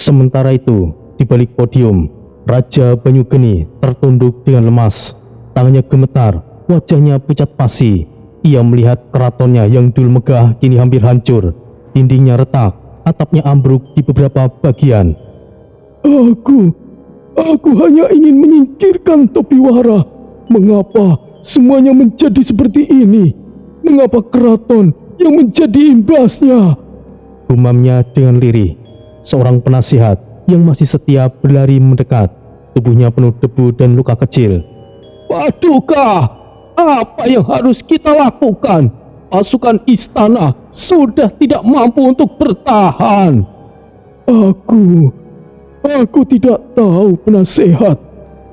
Sementara itu, di balik podium, Raja Banyugeni tertunduk dengan lemas. Tangannya gemetar, wajahnya pucat pasi. Ia melihat keratonnya yang dulu megah kini hampir hancur. Dindingnya retak, atapnya ambruk di beberapa bagian. Aku hanya ingin menyingkirkan Topiwara. Mengapa semuanya menjadi seperti ini? Mengapa keraton yang menjadi imbasnya? Gumamnya dengan lirih. Seorang penasihat yang masih setia berlari mendekat. Tubuhnya penuh debu dan luka kecil. Paduka, apa yang harus kita lakukan? Pasukan istana sudah tidak mampu untuk bertahan. Aku tidak tahu, penasehat.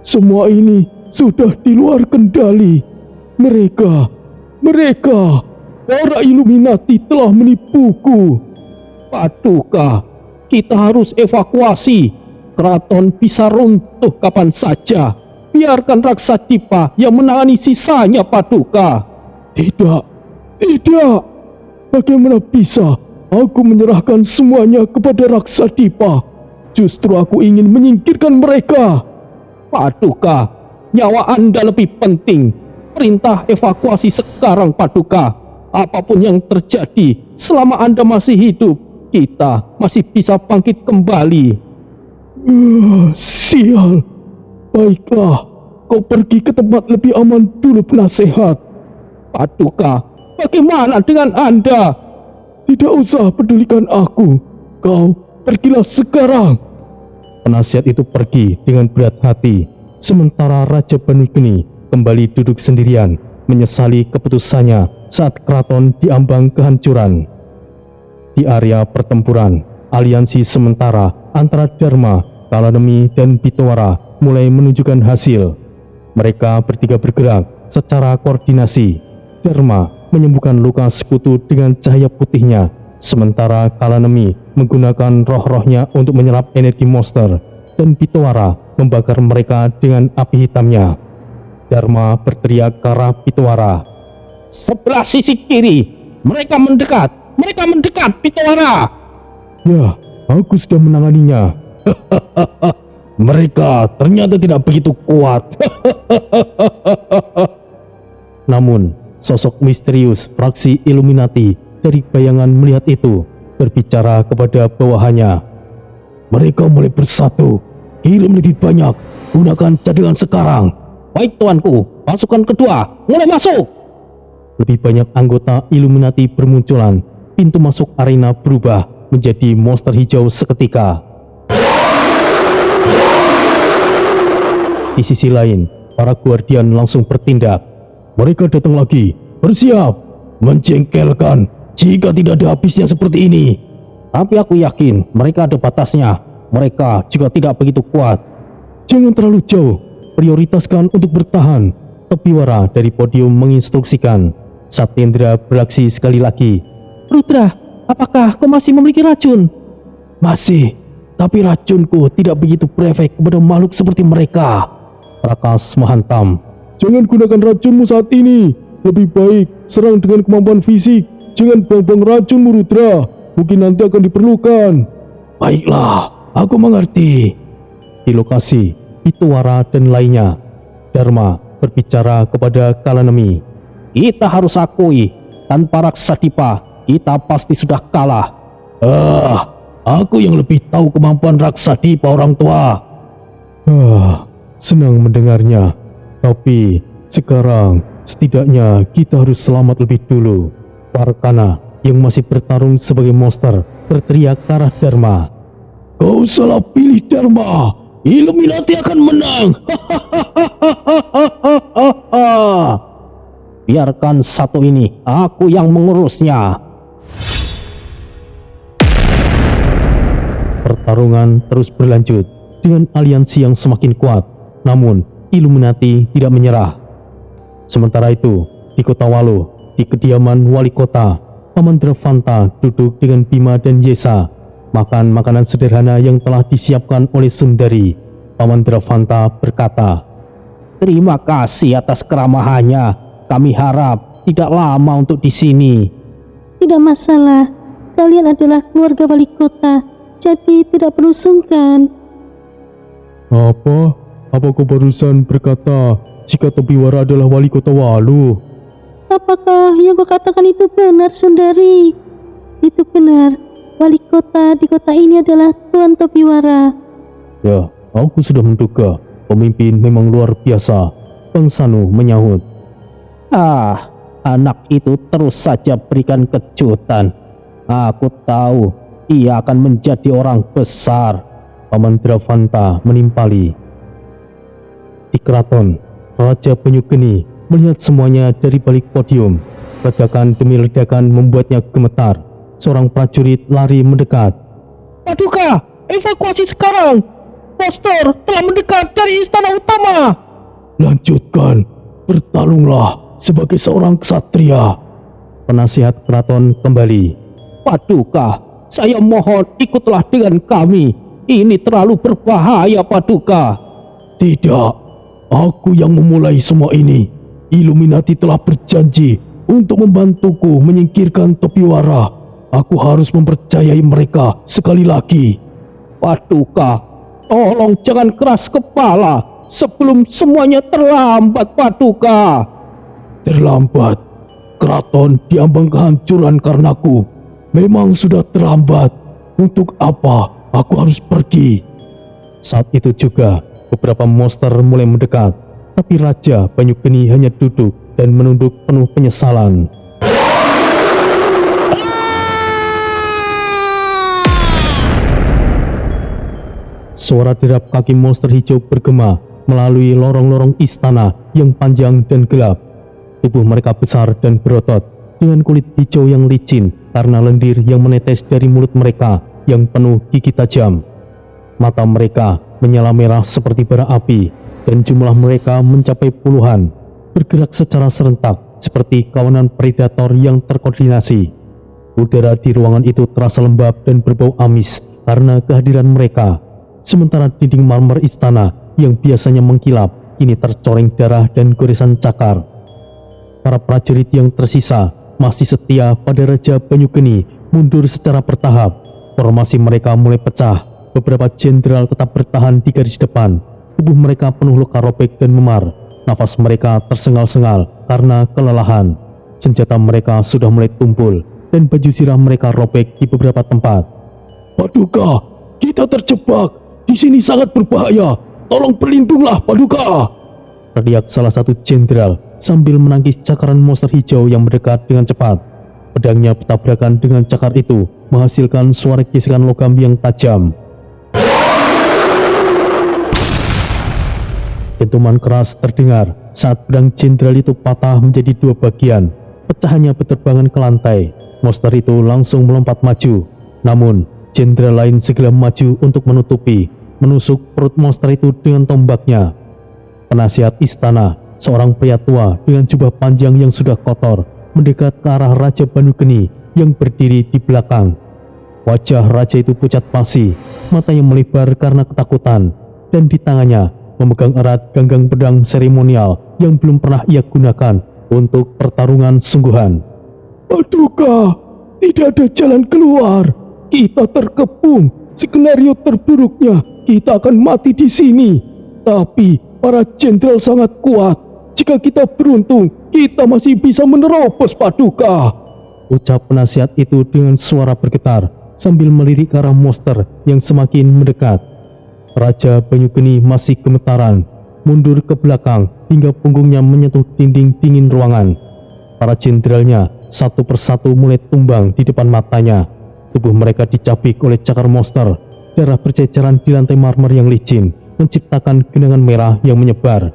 Semua ini sudah di luar kendali. Mereka, para Illuminati telah menipuku. Paduka, kita harus evakuasi. Keraton bisa runtuh kapan saja. Biarkan Raksadipa yang menangani sisanya, Paduka. Tidak. Bagaimana bisa aku menyerahkan semuanya kepada Raksadipa? Justru aku ingin menyingkirkan mereka. Paduka, nyawa Anda lebih penting. Perintah evakuasi sekarang, Paduka. Apapun yang terjadi, selama Anda masih hidup, kita masih bisa bangkit kembali. Sial. Baiklah, kau pergi ke tempat lebih aman dulu, penasehat. Paduka, bagaimana dengan Anda? Tidak usah pedulikan aku. Kau pergilah sekarang. Penasihat itu pergi dengan berat hati. Sementara Raja Banyugeni kembali duduk sendirian, menyesali keputusannya saat keraton diambang kehancuran. Di area pertempuran, aliansi sementara antara Dharma, Kalanemi, dan Bitawara mulai menunjukkan hasil. Mereka bertiga bergerak secara koordinasi. Dharma menyembuhkan luka sekutu dengan cahaya putihnya, sementara Kalanemi menggunakan roh-rohnya untuk menyerap energi monster, dan Bitawara membakar mereka dengan api hitamnya. Dharma berteriak ke arah Bitawara. Sebelah sisi kiri, mereka mendekat, Bitawara. Ya, aku sudah menanganinya. Mereka ternyata tidak begitu kuat. Namun, sosok misterius fraksi Illuminati dari bayangan melihat itu, berbicara kepada bawahannya. Mereka mulai bersatu. Kirim lebih banyak. Gunakan cadangan sekarang. Baik, tuanku. Pasukan kedua, mulai masuk. Lebih banyak anggota Illuminati bermunculan. Pintu masuk arena berubah menjadi monster hijau seketika. Di sisi lain, para guardian langsung bertindak. Mereka datang lagi. Bersiap. Menjengkelkan jika tidak ada habisnya seperti ini. Tapi aku yakin mereka ada batasnya. Mereka juga tidak begitu kuat. Jangan terlalu jauh. Prioritaskan untuk bertahan. Topiwara dari podium menginstruksikan. Satyendra beraksi sekali lagi. Rudra, apakah kau masih memiliki racun? Masih. Tapi racunku tidak begitu berefek kepada makhluk seperti mereka. Prakas menghantam. Jangan gunakan racunmu saat ini. Lebih baik serang dengan kemampuan fisik. Jangan buang-buang racunmu, Rudra. Mungkin nanti akan diperlukan. Baiklah, aku mengerti. Di lokasi, Bitawara dan lainnya, Dharma berbicara kepada Kalanemi. Kita harus akui, tanpa Raksadipa, kita pasti sudah kalah. Aku yang lebih tahu kemampuan Raksadipa, orang tua. Senang mendengarnya. Tapi sekarang setidaknya kita harus selamat lebih dulu. Parkana yang masih bertarung sebagai monster berteriak ke arah Dharma. Kau salah pilih, Dharma. Illuminati akan menang. Biarkan satu ini, aku yang mengurusnya. Pertarungan terus berlanjut dengan aliansi yang semakin kuat. Namun, Illuminati tidak menyerah. Sementara itu, di kota Waluh, di kediaman wali kota, Paman Dravanta duduk dengan Bima dan Yesa, makan makanan sederhana yang telah disiapkan oleh Sundari. Paman Dravanta berkata, "Terima kasih atas keramahannya. Kami harap tidak lama untuk di sini." Tidak masalah, kalian adalah keluarga wali kota. jadi tidak perlu sungkan. Apa? Apa kau barusan berkata jika Tobiwara adalah wali kota Walu? Apakah yang kau katakan itu benar, Sundari? Itu benar. Wali kota di kota ini adalah Tuan Tobiwara. Ya, aku sudah menduga. Pemimpin memang luar biasa. Bang Sanu menyahut. Anak itu terus saja berikan kejutan. Aku tahu ia akan menjadi orang besar. Paman Dravanta menimpali. Di keraton, Raja Penyu Geni melihat semuanya dari balik podium. Ledakan demi ledakan membuatnya gemetar. Seorang prajurit lari mendekat. Paduka, evakuasi sekarang. Monster telah mendekat dari istana utama. Lanjutkan, bertarunglah sebagai seorang ksatria. Penasihat keraton kembali. Paduka, saya mohon ikutlah dengan kami. Ini terlalu berbahaya, Paduka. Tidak, aku yang memulai semua ini. Illuminati telah berjanji untuk membantuku menyingkirkan Tobiwara. Aku harus mempercayai mereka sekali lagi. Paduka, tolong jangan keras kepala sebelum semuanya terlambat, Paduka. Terlambat. Keraton diambang kehancuran karenaku. Memang sudah terlambat. Untuk apa aku harus pergi? Saat itu juga beberapa monster mulai mendekat, tapi Raja Penyu Geni hanya duduk dan menunduk penuh penyesalan. Suara derap kaki monster hijau bergema melalui lorong-lorong istana yang panjang dan gelap. Tubuh mereka besar dan berotot, dengan kulit hijau yang licin karena lendir yang menetes dari mulut mereka yang penuh gigi tajam. Mata mereka menyala merah seperti bara api, dan jumlah mereka mencapai puluhan, bergerak secara serentak seperti kawanan predator yang terkoordinasi. Udara di ruangan itu terasa lembab dan berbau amis karena kehadiran mereka. Sementara dinding marmer istana yang biasanya mengkilap kini tercoreng darah dan goresan cakar. Para prajurit yang tersisa masih setia pada Raja Penyu Geni mundur secara bertahap. Formasi mereka mulai pecah. Beberapa jenderal tetap bertahan di garis depan. Tubuh mereka penuh luka robek dan memar. Nafas mereka tersengal-sengal karena kelelahan. Senjata mereka sudah mulai tumpul dan baju sirah mereka robek di beberapa tempat. Paduka, kita terjebak. Di sini sangat berbahaya. Tolong berlindunglah, Paduka. Teriak salah satu jenderal sambil menangkis cakaran monster hijau yang mendekat dengan cepat. Pedangnya bertabrakan dengan cakar itu, menghasilkan suara gesekan logam yang tajam. Dentuman keras terdengar saat pedang jenderal itu patah menjadi dua bagian. Pecahannya berterbangan ke lantai. Monster itu langsung melompat maju. Namun, jenderal lain segera maju untuk menutupi, menusuk perut monster itu dengan tombaknya. Penasihat istana, seorang pria tua dengan jubah panjang yang sudah kotor, mendekat ke arah Raja Penyu Geni yang berdiri di belakang. Wajah raja itu pucat pasi, matanya melebar karena ketakutan, dan di tangannya memegang erat ganggang pedang seremonial yang belum pernah ia gunakan untuk pertarungan sungguhan. Paduka, tidak ada jalan keluar. Kita terkepung. Skenario terburuknya, kita akan mati di sini. Tapi para jenderal sangat kuat. Jika kita beruntung, kita masih bisa menerobos, Paduka. Ucap penasihat itu dengan suara bergetar sambil melirik ke arah monster yang semakin mendekat. Raja Penyu Geni masih gemetaran, mundur ke belakang hingga punggungnya menyentuh dinding dingin ruangan. Para jenderalnya satu persatu mulai tumbang di depan matanya. Tubuh mereka dicabik oleh cakar monster. Darah berceceran di lantai marmer yang licin, menciptakan genangan merah yang menyebar.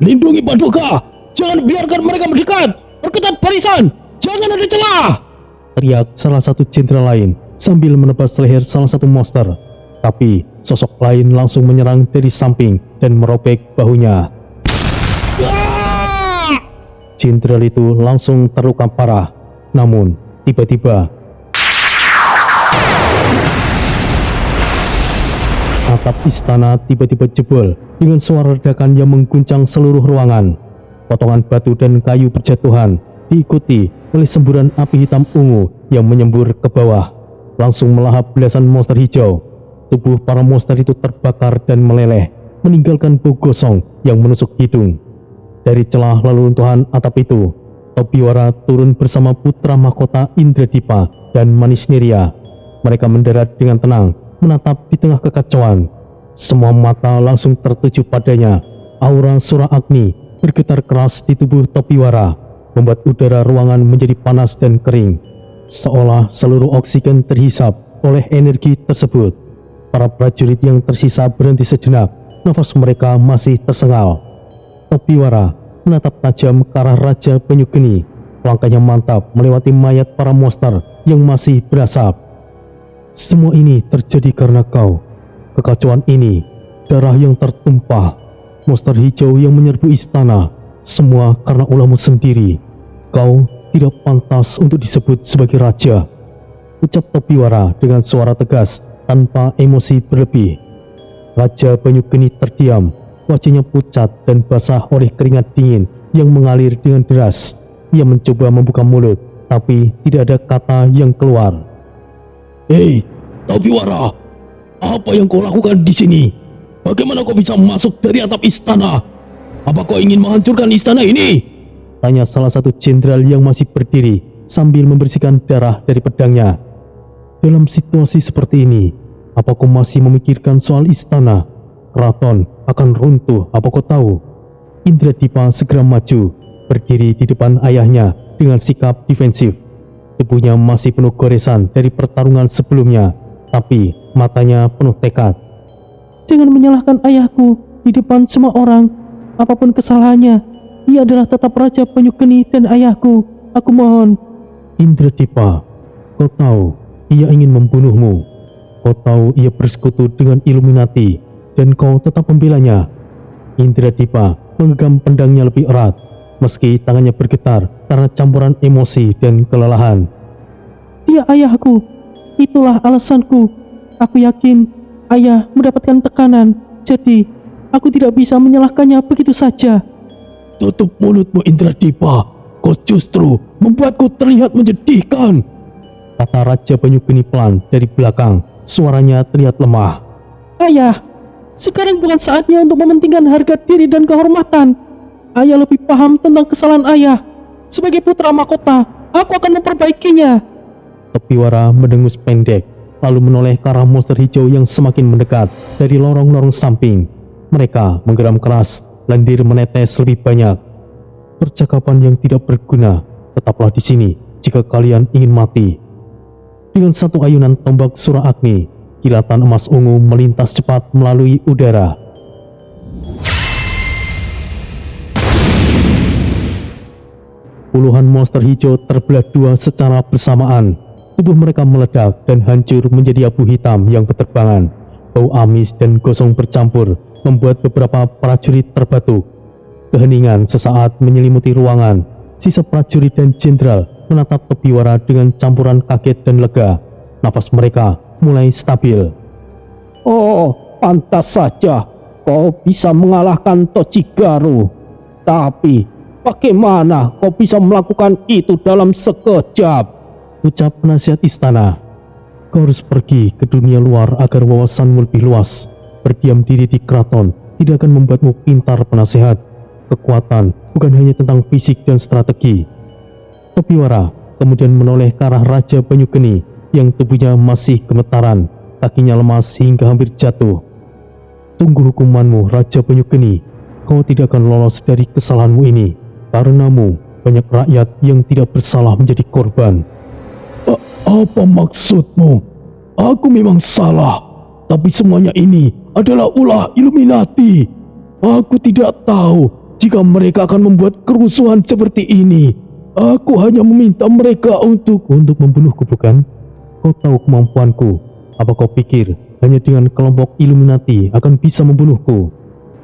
Lindungi Paduka! Jangan biarkan mereka mendekat! Perketat barisan! Jangan ada celah! Teriak salah satu jenderal lain sambil menebas leher salah satu monster. Tapi sosok lain langsung menyerang dari samping dan merobek bahunya. Jenderal itu langsung terluka parah. Namun tiba-tiba atap istana tiba-tiba jebol dengan suara ledakan yang mengguncang seluruh ruangan. Potongan batu dan kayu berjatuhan, diikuti oleh semburan api hitam ungu yang menyembur ke bawah. langsung melahap belasan monster hijau. Tubuh para monster itu terbakar dan meleleh, meninggalkan bau gosong yang menusuk hidung. Dari celah laluruntuhan atap itu, Tobiwara turun bersama putra mahkota Indradipa dan Manisneria. Mereka mendarat dengan tenang, menatap di tengah kekacauan. Semua mata langsung tertuju padanya. Aura Sura Agni bergetar keras di tubuh Tobiwara, membuat udara ruangan menjadi panas dan kering, seolah seluruh oksigen terhisap oleh energi tersebut. Para prajurit yang tersisa berhenti sejenak, nafas mereka masih tersengal. Tobiwara menatap tajam ke arah Raja Penyu Geni. Langkahnya mantap melewati mayat para monster yang masih berasap. Semua ini terjadi karena kau. Kekacauan ini, darah yang tertumpah, monster hijau yang menyerbu istana, semua karena ulahmu sendiri. Kau tidak pantas untuk disebut sebagai raja, ucap Tobiwara dengan suara tegas tanpa emosi berlebih. Raja Penyu Geni terdiam, wajahnya pucat dan basah oleh keringat dingin yang mengalir dengan deras. Ia mencoba membuka mulut, tapi tidak ada kata yang keluar. Hei, Tobiwara, apa yang kau lakukan di sini? Bagaimana kau bisa masuk dari atap istana? Apa kau ingin menghancurkan istana ini? Tanya salah satu jenderal yang masih berdiri sambil membersihkan darah dari pedangnya. Dalam situasi seperti ini, apa kau masih memikirkan soal istana? Keraton akan runtuh, apa kau tahu? Indradipa segera maju, berdiri di depan ayahnya dengan sikap defensif. Tubuhnya masih penuh goresan dari pertarungan sebelumnya, tapi matanya penuh tekad. Jangan menyalahkan ayahku di depan semua orang. Apapun kesalahannya, ia adalah tetap Raja Penyu Geni dan ayahku. Aku mohon. Indradipa, kau tahu ia ingin membunuhmu. Kau tahu ia bersekutu dengan Illuminati, dan kau tetap membelanya. Indradipa menggenggam pedangnya lebih erat, meski tangannya bergetar karena campuran emosi dan kelelahan. Dia ayahku, itulah alasanku. Aku yakin ayah mendapatkan tekanan, jadi aku tidak bisa menyalahkannya begitu saja. Tutup mulutmu, Indradipa. Kau justru membuatku terlihat menyedihkan, kata Raja Penyu Geni pelan dari belakang. Suaranya terlihat lemah. Ayah, sekarang bukan saatnya untuk mementingkan harga diri dan kehormatan. Ayah lebih paham tentang kesalahan ayah. Sebagai putra mahkota, aku akan memperbaikinya. Tobiwara mendengus pendek, lalu menoleh ke arah monster hijau yang semakin mendekat dari lorong-lorong samping. Mereka menggeram keras, lendir menetes lebih banyak. Percakapan yang tidak berguna, tetaplah di sini jika kalian ingin mati. Dengan satu ayunan tombak Sura Agni, kilatan emas ungu melintas cepat melalui udara. Puluhan monster hijau terbelah dua secara bersamaan. Tubuh mereka meledak dan hancur menjadi abu hitam yang berterbangan. Bau amis dan gosong bercampur membuat beberapa prajurit terbatuk. Keheningan sesaat menyelimuti ruangan. Sisa prajurit dan jenderal menatap Tobiwara dengan campuran kaget dan lega. Nafas mereka mulai stabil. Oh, pantas saja kau bisa mengalahkan Tojigaru. Tapi bagaimana kau bisa melakukan itu dalam sekejap? Ucap penasihat istana. Kau harus pergi ke dunia luar agar wawasanmu lebih luas. Berdiam diri di keraton tidak akan membuatmu pintar, penasehat. Kekuatan bukan hanya tentang fisik dan strategi. Tobiwara kemudian menoleh ke arah Raja Penyu Geni yang tubuhnya masih gemetaran, kakinya lemas hingga hampir jatuh. Tunggu hukumanmu, Raja Penyu Geni. Kau tidak akan lolos dari kesalahanmu ini. Karenamu, banyak rakyat yang tidak bersalah menjadi korban. Apa maksudmu? Aku memang salah, tapi semuanya ini adalah ulah Illuminati. Aku tidak tahu jika mereka akan membuat kerusuhan seperti ini. Aku hanya meminta mereka untuk membunuhku, bukan? Kau tahu kemampuanku. Apa kau pikir hanya dengan kelompok Illuminati akan bisa membunuhku?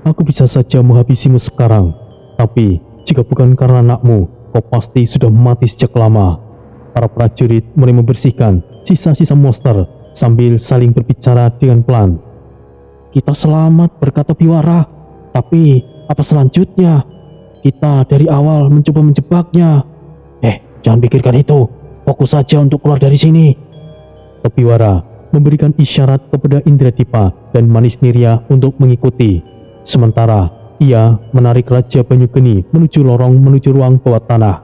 Aku bisa saja menghabisimu sekarang, tapi jika bukan karena anakmu, kau pasti sudah mati sejak lama. Para prajurit mulai membersihkan sisa-sisa monster sambil saling berbicara dengan pelan. Kita selamat, berkata Tobiwara. Tapi apa selanjutnya? Kita dari awal mencoba menjebaknya. Jangan pikirkan itu. Fokus saja untuk keluar dari sini. Topiwara memberikan isyarat kepada Indradipa dan Manis Nirya untuk mengikuti. Sementara ia menarik Raja Banyugeni menuju ruang bawah tanah.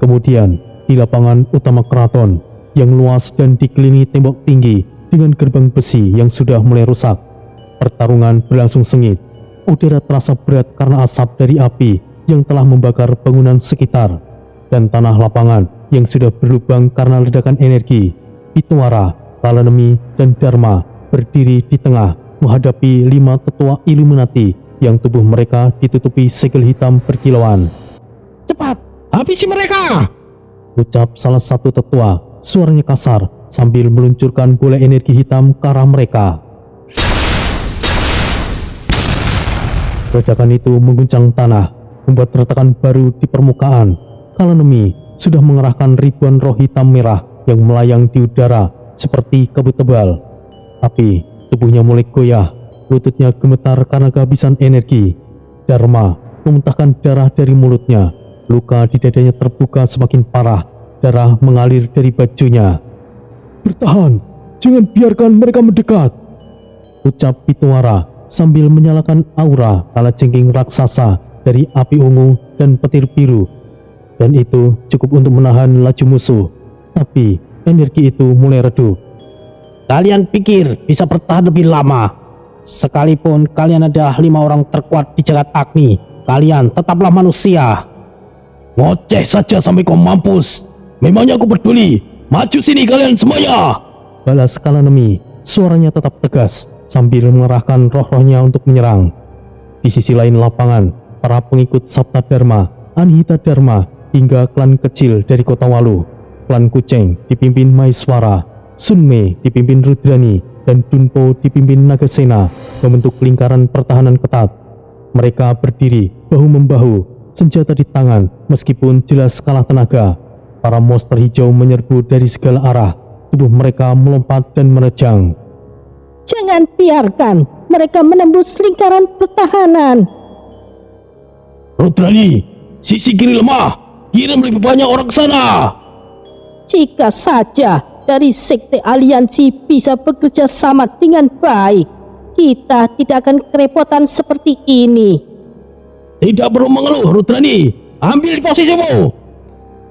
Kemudian di lapangan utama keraton yang luas dan dikelilingi tembok tinggi dengan gerbang besi yang sudah mulai rusak, pertarungan berlangsung sengit. Udara terasa berat karena asap dari api yang telah membakar bangunan sekitar, dan tanah lapangan yang sudah berlubang karena ledakan energi. Pitawara, Kalanemi, dan Dharma berdiri di tengah menghadapi 5 tetua Illuminati yang tubuh mereka ditutupi segel hitam berkilauan. Cepat, habisi mereka! Ucap salah satu tetua, suaranya kasar sambil meluncurkan bola energi hitam ke arah mereka. Ledakan itu mengguncang tanah, membuat retakan baru di permukaan. Kalanemi sudah mengerahkan ribuan roh hitam merah yang melayang di udara seperti kabut tebal. Tapi tubuhnya mulai goyah, lututnya gemetar karena kehabisan energi. Dharma memuntahkan darah dari mulutnya. Luka di dadanya terbuka semakin parah, darah mengalir dari bajunya. "Bertahan, jangan biarkan mereka mendekat," ucap Pitawara sambil menyalakan aura kalajengking raksasa dari api ungu dan petir biru. Dan itu cukup untuk menahan laju musuh. Tapi energi itu mulai redup. Kalian pikir bisa bertahan lebih lama? Sekalipun kalian ada 5 orang terkuat di jagat Agni, kalian tetaplah manusia. "Ngoceh saja sampai kau mampus. Memangnya aku peduli? Maju sini kalian semuanya!" balas Kalanemi. Suaranya tetap tegas sambil mengerahkan roh-rohnya untuk menyerang. Di sisi lain lapangan, para pengikut Sapta Dharma, Anhita Dharma, hingga klan kecil dari kota Walu, klan Kuceng dipimpin Maeswara, Sunme dipimpin Rudrani, dan Dunpo dipimpin Nagasena membentuk lingkaran pertahanan ketat. Mereka berdiri bahu-membahu, senjata di tangan meskipun jelas kalah tenaga. Para monster hijau menyerbu dari segala arah, tubuh mereka melompat dan menerjang. Jangan biarkan mereka menembus lingkaran pertahanan. "Rudrani, sisi kiri lemah, kirim lebih banyak orang ke sana." Jika saja dari sekte aliansi bisa bekerja sama dengan baik, kita tidak akan kerepotan seperti ini. "Tidak perlu mengeluh, Rudrani. Ambil posisimu."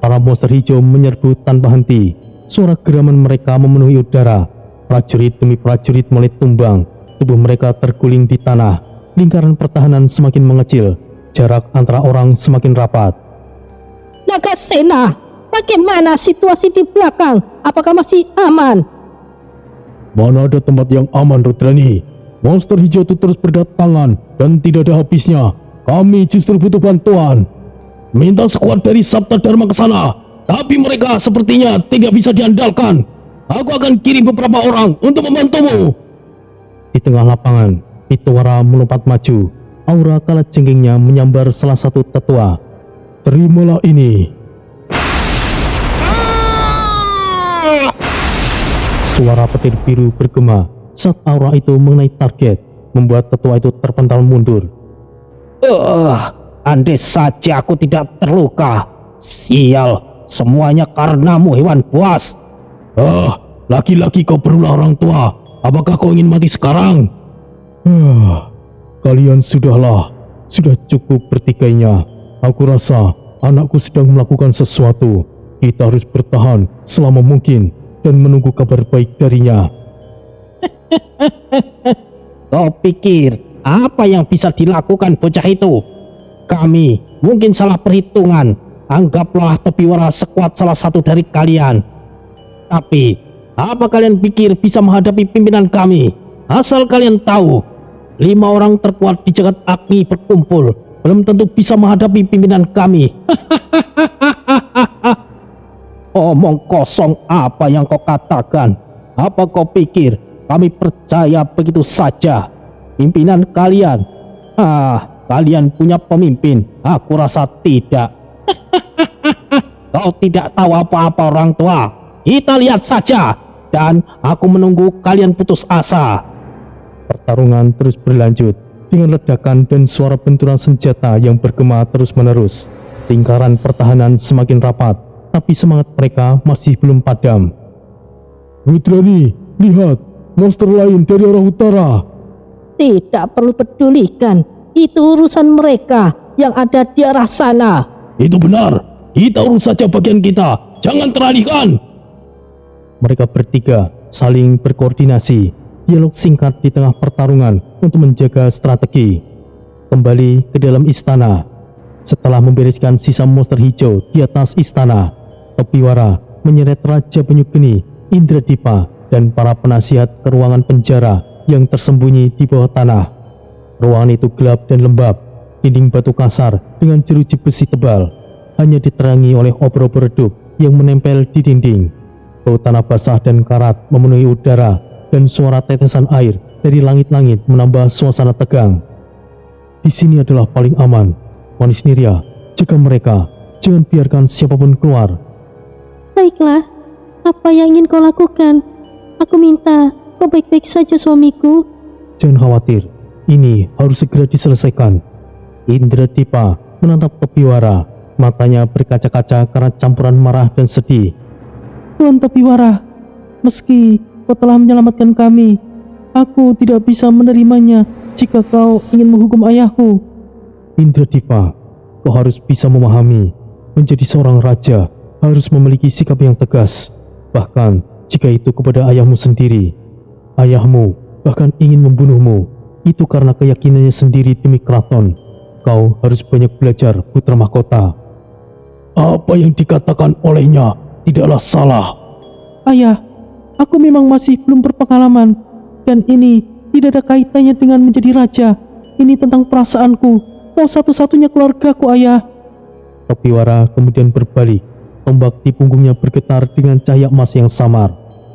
Para monster hijau menyerbu tanpa henti. Suara geraman mereka memenuhi udara. Prajurit demi prajurit mulai tumbang. Tubuh mereka terguling di tanah. Lingkaran pertahanan semakin mengecil. Jarak antara orang semakin rapat. Nagasena, bagaimana situasi di belakang? Apakah masih aman? "Mana ada tempat yang aman, Rudrani? Monster hijau itu terus berdatangan dan tidak ada habisnya. Kami justru butuh bantuan. Minta sekuat dari Sapta Dharma ke sana, tapi mereka sepertinya tidak bisa diandalkan. Aku akan kirim beberapa orang untuk membantumu." Di tengah lapangan, Pitawara melompat maju. Aura kalajengkingnya menyambar salah satu tetua. "Terimalah ini." Suara petir biru bergema saat aura itu mengenai target, membuat tetua itu terpental mundur. Andai saja aku tidak terluka. Sial, semuanya karenamu hewan buas. Laki-laki kau berulah orang tua. Apakah kau ingin mati sekarang? Kalian sudah cukup bertikainya. Aku rasa anakku sedang melakukan sesuatu. Kita harus bertahan selama mungkin dan menunggu kabar baik darinya. Kau pikir apa yang bisa dilakukan bocah itu? Kami mungkin salah perhitungan. Anggaplah Topiwara sekuat salah satu dari kalian. Tapi apa kalian pikir bisa menghadapi pimpinan kami? Asal kalian tahu, 5 orang terkuat di jagat Agni berkumpul belum tentu bisa menghadapi pimpinan kami. Omong kosong apa yang kau katakan? Apa kau pikir kami percaya begitu saja? Pimpinan kalian? Kalian punya pemimpin? Aku rasa tidak. Kau tidak tahu apa-apa orang tua. Kita lihat saja. Dan aku menunggu kalian putus asa. Pertarungan terus berlanjut dengan ledakan dan suara benturan senjata yang bergema terus-menerus. Lingkaran pertahanan semakin rapat, tapi semangat mereka masih belum padam. Rudrani, lihat, monster lain dari arah utara. Tidak perlu pedulikan, itu urusan mereka yang ada di arah sana. Itu benar, kita urus saja bagian kita, jangan teralihkan. Mereka bertiga saling berkoordinasi, dialog singkat di tengah pertarungan untuk menjaga strategi. Kembali ke dalam istana. Setelah membereskan sisa monster hijau di atas istana, Topiwara menyeret Raja Penyu Geni, Indradipa, dan para penasihat ke ruangan penjara yang tersembunyi di bawah tanah. Ruangan itu gelap dan lembab, dinding batu kasar dengan jeruji besi tebal, hanya diterangi oleh obor-obor redup yang menempel di dinding. Bau tanah basah dan karat memenuhi udara, dan suara tetesan air dari langit-langit menambah suasana tegang. Di sini adalah paling aman. Manis Niria, jaga mereka, jangan biarkan siapapun keluar. Baiklah, apa yang ingin kau lakukan? Aku minta kau baik-baik saja suamiku. Jangan khawatir, ini harus segera diselesaikan. Indradipa menatap Topiwara, matanya berkaca-kaca karena campuran marah dan sedih. Tuan Topiwara, meski kau telah menyelamatkan kami, aku tidak bisa menerimanya jika kau ingin menghukum ayahku. Indradipa, kau harus bisa memahami, menjadi seorang raja harus memiliki sikap yang tegas, bahkan jika itu kepada ayahmu sendiri. Ayahmu bahkan ingin membunuhmu, itu karena keyakinannya sendiri demi keraton. Kau harus banyak belajar, putra mahkota. Apa yang dikatakan olehnya tidaklah salah. Ayah, aku memang masih belum berpengalaman, dan ini tidak ada kaitannya dengan menjadi raja. Ini tentang perasaanku. Kau satu-satunya keluargaku, ayah. Topiwara kemudian berbalik. Tombak di punggungnya bergetar dengan cahaya emas yang samar.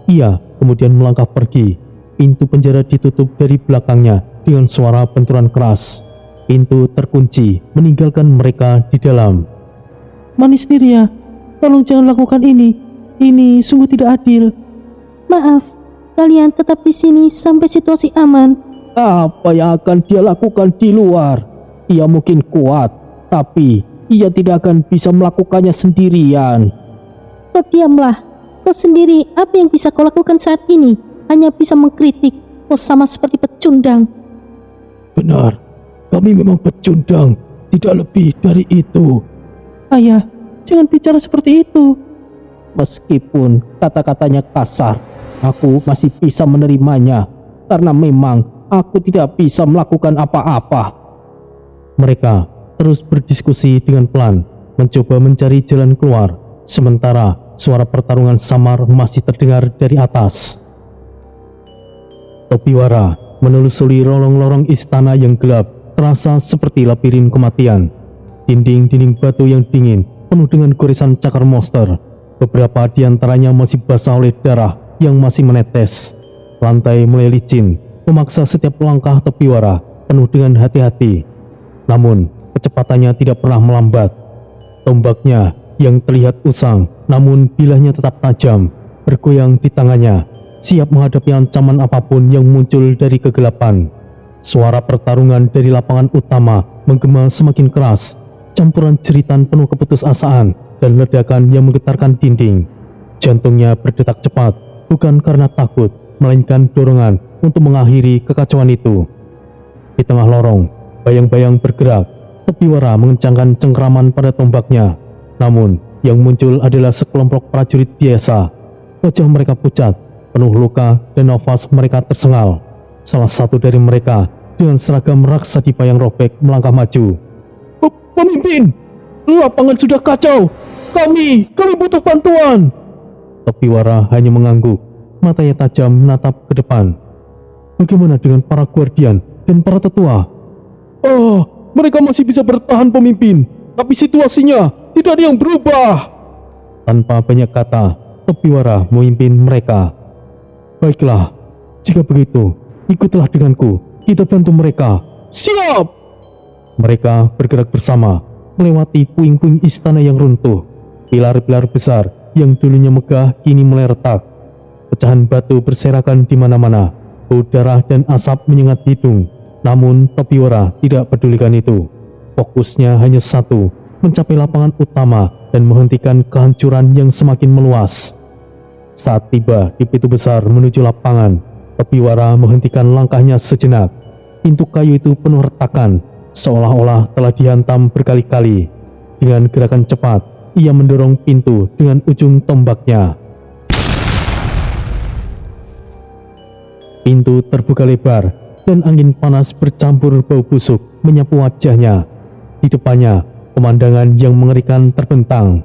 Ia kemudian melangkah pergi. Pintu penjara ditutup dari belakangnya dengan suara benturan keras. Pintu terkunci, meninggalkan mereka di dalam. Manis Niria, tolong jangan lakukan ini. Ini sungguh tidak adil. Maaf, kalian tetap di sini sampai situasi aman. Apa yang akan dia lakukan di luar? Ia mungkin kuat, tapi ia tidak akan bisa melakukannya sendirian. Kau diamlah. Kau sendiri apa yang bisa kau lakukan saat ini? Hanya bisa mengkritik. Kau sama seperti pecundang. Benar, kami memang pecundang, tidak lebih dari itu. Ayah, jangan bicara seperti itu. Meskipun kata-katanya kasar, aku masih bisa menerimanya, karena memang aku tidak bisa melakukan apa-apa. Mereka terus berdiskusi dengan pelan, mencoba mencari jalan keluar, sementara suara pertarungan samar masih terdengar dari atas. Topiwara menelusuri lorong-lorong istana yang gelap, terasa seperti labirin kematian. Dinding-dinding batu yang dingin, penuh dengan goresan cakar monster. Beberapa di antaranya masih basah oleh darah yang masih menetes. Lantai mulai licin, memaksa setiap langkah Topiwara penuh dengan hati-hati. Namun, kecepatannya tidak pernah melambat. Tombaknya yang terlihat usang, namun bilahnya tetap tajam, bergoyang di tangannya, siap menghadapi ancaman apapun yang muncul dari kegelapan. Suara pertarungan dari lapangan utama menggema semakin keras, campuran jeritan penuh keputusasaan dan ledakan yang menggetarkan dinding. Jantungnya berdetak cepat, bukan karena takut, melainkan dorongan untuk mengakhiri kekacauan itu. Di tengah lorong, bayang-bayang bergerak. Topiwara mengencangkan cengkraman pada tombaknya. Namun, yang muncul adalah sekelompok prajurit biasa. Wajah mereka pucat, penuh luka, dan nafas mereka tersengal. Salah satu dari mereka, dengan seragam raksa dipa yang robek, melangkah maju. Pemimpin! Lapangan sudah kacau! Kami butuh bantuan! Topiwara hanya mengangguk, matanya tajam menatap ke depan. Bagaimana dengan para guardian dan para tetua? Oh, mereka masih bisa bertahan, pemimpin. Tapi situasinya tidak ada yang berubah. Tanpa banyak kata, Topiwara memimpin mereka. Baiklah, jika begitu, ikutlah denganku. Kita bantu mereka. Siap! Mereka bergerak bersama, melewati puing-puing istana yang runtuh. Pilar-pilar besar yang dulunya megah kini mulai retak. Pecahan batu berserakan di mana-mana. Bau darah dan asap menyengat hidung. Namun Topiwara tidak pedulikan itu. Fokusnya hanya satu, mencapai lapangan utama dan menghentikan kehancuran yang semakin meluas. Saat tiba di pintu besar menuju lapangan, Topiwara menghentikan langkahnya sejenak. Pintu kayu itu penuh retakan, seolah-olah telah dihantam berkali-kali. Dengan gerakan cepat, ia mendorong pintu dengan ujung tombaknya. Pintu terbuka lebar, dan angin panas bercampur bau busuk menyapu wajahnya. Di depannya, pemandangan yang mengerikan terbentang.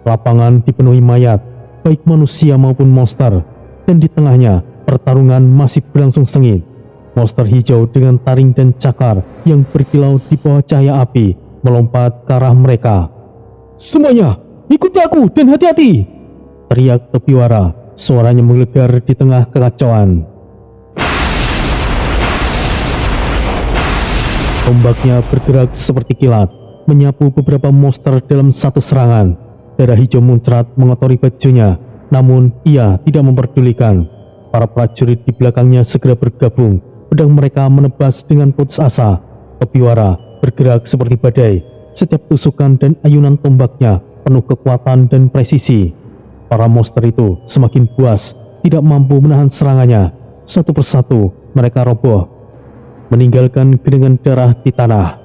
Lapangan dipenuhi mayat, baik manusia maupun monster, dan di tengahnya pertarungan masih berlangsung sengit. Monster hijau dengan taring dan cakar yang berkilau di bawah cahaya api melompat ke arah mereka. "Semuanya, ikuti aku dan hati-hati!" teriak Topiwara, suaranya menggelegar di tengah kekacauan. Tombaknya bergerak seperti kilat, menyapu beberapa monster dalam satu serangan. Darah hijau muncrat mengotori bajunya, namun ia tidak memperdulikan. Para prajurit di belakangnya segera bergabung, pedang mereka menebas dengan putus asa. Topiwara bergerak seperti badai, setiap tusukan dan ayunan tombaknya penuh kekuatan dan presisi. Para monster itu semakin puas, tidak mampu menahan serangannya. Satu persatu mereka roboh, meninggalkan genangan darah di tanah.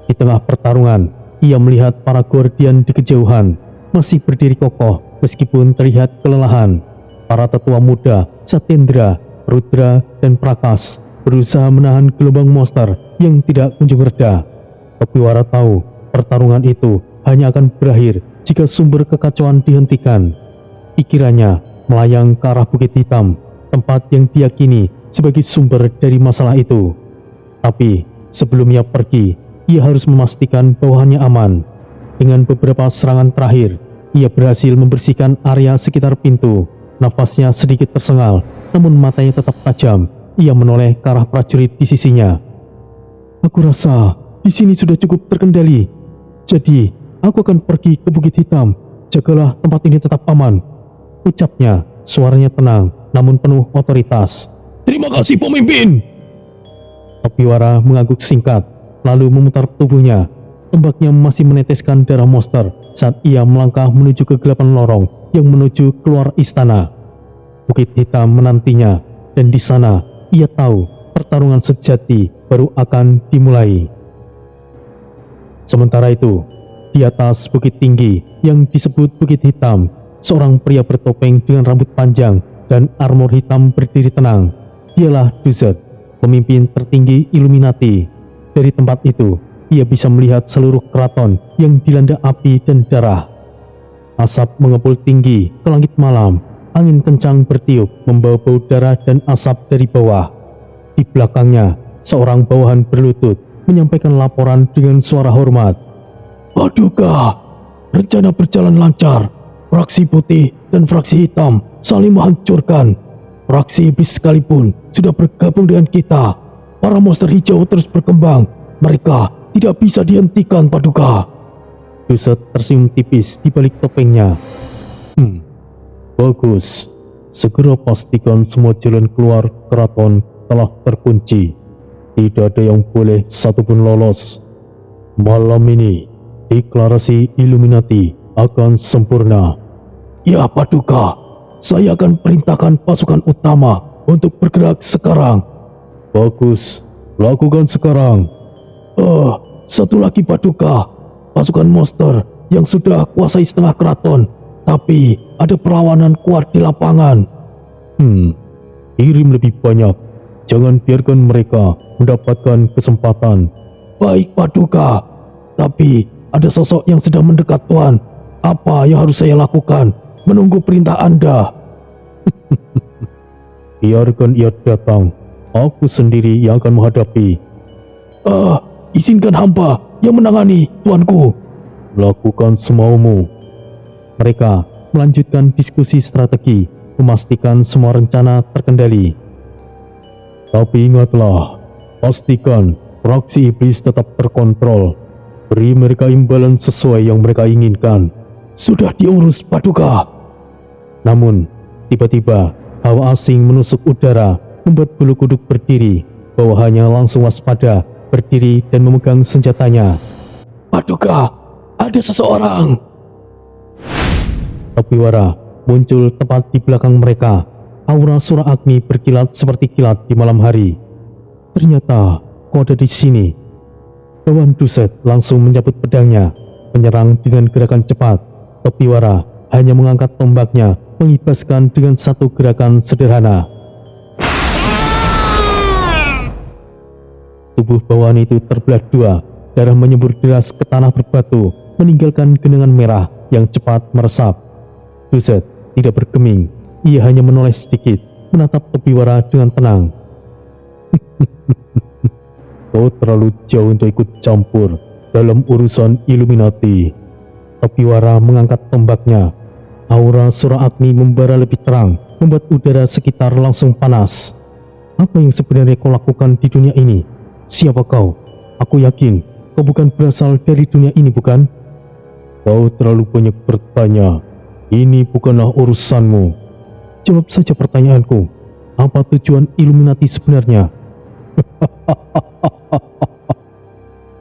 Di tengah pertarungan, ia melihat para guardian di kejauhan masih berdiri kokoh meskipun terlihat kelelahan. Para tetua muda, Satyendra, Rudra, dan Prakas berusaha menahan gelombang monster yang tidak kunjung reda. Topiwara tahu pertarungan itu hanya akan berakhir jika sumber kekacauan dihentikan. Pikirannya melayang ke arah Bukit Hitam, tempat yang diyakini sebagai sumber dari masalah itu. Tapi sebelum ia pergi, ia harus memastikan bawahannya aman. Dengan beberapa serangan terakhir, ia berhasil membersihkan area sekitar pintu. Nafasnya sedikit tersengal, namun matanya tetap tajam. Ia menoleh ke arah prajurit di sisinya. "Aku rasa di sini sudah cukup terkendali. Jadi, aku akan pergi ke Bukit Hitam. Jagalah tempat ini tetap aman," ucapnya. Suaranya tenang, namun penuh otoritas. "Terima kasih, pemimpin!" Topiwara mengangguk singkat, lalu memutar tubuhnya. Tombaknya masih meneteskan darah monster saat ia melangkah menuju kegelapan lorong yang menuju keluar istana. Bukit Hitam menantinya, dan di sana ia tahu pertarungan sejati baru akan dimulai. Sementara itu, di atas bukit tinggi yang disebut Bukit Hitam, seorang pria bertopeng dengan rambut panjang dan armor hitam berdiri tenang. Dialah Duzet, pemimpin tertinggi Illuminati. Dari tempat itu, ia bisa melihat seluruh keraton yang dilanda api dan darah. Asap mengepul tinggi ke langit malam. Angin kencang bertiup membawa bau darah dan asap dari bawah. Di belakangnya, seorang bawahan berlutut menyampaikan laporan dengan suara hormat. "Paduka, rencana berjalan lancar. Fraksi putih dan fraksi hitam saling menghancurkan. Fraksi iblis sekalipun sudah bergabung dengan kita. Para monster hijau terus berkembang. Mereka tidak bisa dihentikan, Paduka." Duzet tersenyum tipis di balik topengnya. Bagus. Segera pastikan semua jalan keluar keraton telah terkunci. Tidak ada yang boleh satupun lolos. Malam ini, deklarasi Illuminati akan sempurna. Ya, Paduka. Saya akan perintahkan pasukan utama untuk bergerak sekarang. Bagus. Lakukan sekarang. Satu lagi, Paduka. Pasukan monster yang sudah kuasai setengah keraton, tapi ada perlawanan kuat di lapangan. Kirim lebih banyak. Jangan biarkan mereka mendapatkan kesempatan. Baik, Paduka. Tapi ada sosok yang sedang mendekat, Tuan. Apa yang harus saya lakukan? Menunggu perintah Anda. Biarkan ia datang. Aku sendiri yang akan menghadapi. Izinkan hamba yang menangani, tuanku. Lakukan semaumu. Mereka melanjutkan diskusi strategi, memastikan semua rencana terkendali. Tapi ingatlah, pastikan fraksi iblis tetap terkontrol. Beri mereka imbalan sesuai yang mereka inginkan. Sudah diurus, Paduka. Namun, tiba-tiba hawa asing menusuk udara, membuat bulu kuduk berdiri. Bawahannya langsung waspada, berdiri dan memegang senjatanya. Paduka, ada seseorang. Topiwara muncul tepat di belakang mereka. Aura Sura Agni berkilat seperti kilat di malam hari. Ternyata kau ada di sini. Dewan Duset langsung mencabut pedangnya, menyerang dengan gerakan cepat. Topiwara hanya mengangkat tombaknya, mengibaskan dengan satu gerakan sederhana. Tubuh bawahan itu terbelah dua, darah menyembur deras ke tanah berbatu, meninggalkan genangan merah yang cepat meresap. Duset tidak bergeming, ia hanya menoleh sedikit, menatap Topiwara dengan tenang. Kau terlalu jauh untuk ikut campur dalam urusan Illuminati. Topiwara mengangkat tombaknya. Aura Sura Agni membara lebih terang, membuat udara sekitar langsung panas. Apa yang sebenarnya kau lakukan di dunia ini? Siapa kau? Aku yakin kau bukan berasal dari dunia ini, bukan? Kau terlalu banyak bertanya. Ini bukanlah urusanmu. Jawab saja pertanyaanku. Apa tujuan Illuminati sebenarnya?